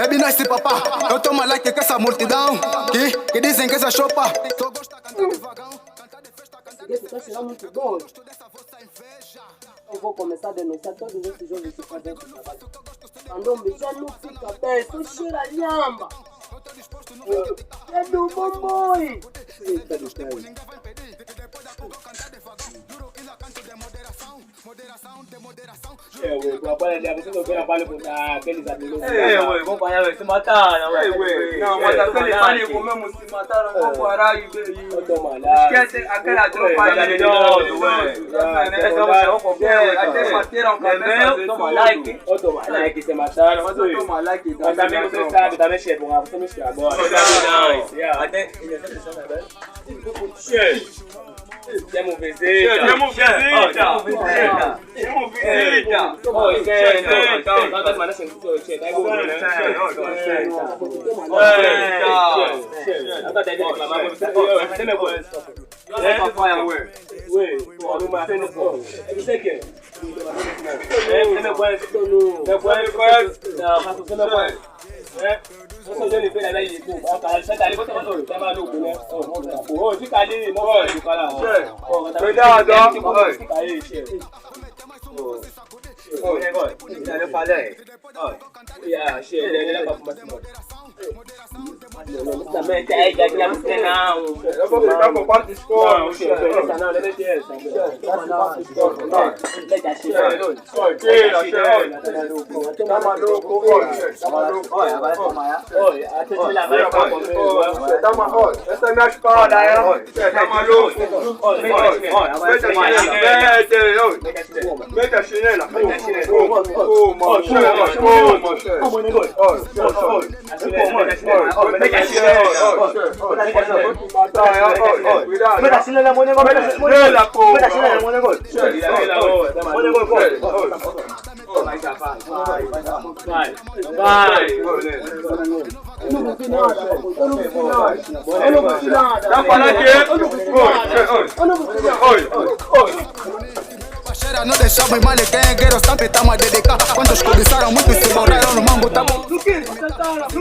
É bem nice, papá. Eu tomo like com essa multidão que dizem que essa chopa. Só gosta cantando devagão. Esse tá chegando muito doido. Eu vou começar a denunciar todos esses jovens que fazem esse trabalho. Candombe já não fica bem, só cheira lhamba. É do bomboi. Eita do céu. Agora você não vê trabalho com aqueles amigos. Vamos parar, se mataram, Não, mas aquele pânico mesmo se mataram, vamos parar e ver. Esquece aquela tropa aí. Até bateram cabeça. Toma like. Toma like, se mataram. Mas toma like. Mas também você sabe, também chefe, você me chega agora. Até temos visita. Temos visita. Também tem aqui a música não. Eu vou ficar com parte de escola. Não, deixa essa. Tá maluco, olha, vai tomar. Essa é minha espada, tá maluco? Mete a chinela. Não deixamos mal quem quero sempre estamos a dedicar. Quantos cobiçaram muito se borraram no mambo tá bom. Não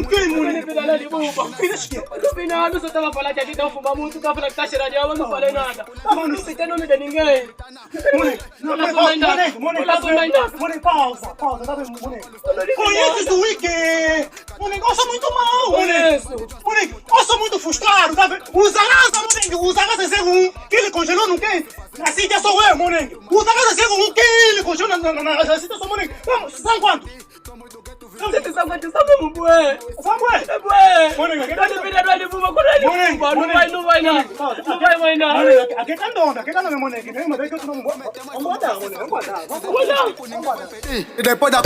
quero, mulher pedalando de buba. No final, eu só tava falando que aqui estão fumando muito, tá falando que tá cheirando de água, não falei nada. Não citei nome de ninguém. Moleque, pausa, tá vendo, moleque? Conheces o Wiki? Moleque, eu sou muito mal, moleque, eu sou muito frustrado, tá vendo? O Zaraza é 01, que ele congelou no quente. Assim já sou eu, moleque. O Zaraza é 01, que ele congelou na situação, moleque. Vamos, sabe quanto? Você sabe quanto sabe mesmo, bué? Sabe, bué? É bué. Moleque, Quando vira do de buba, quando ele buba, não vai nada. Não vai mais nada. Moleque, aqui tá andando, moleque. Vem, mas é que eu não vou. Vamos guardar, moleque, vamos guardar. E depois da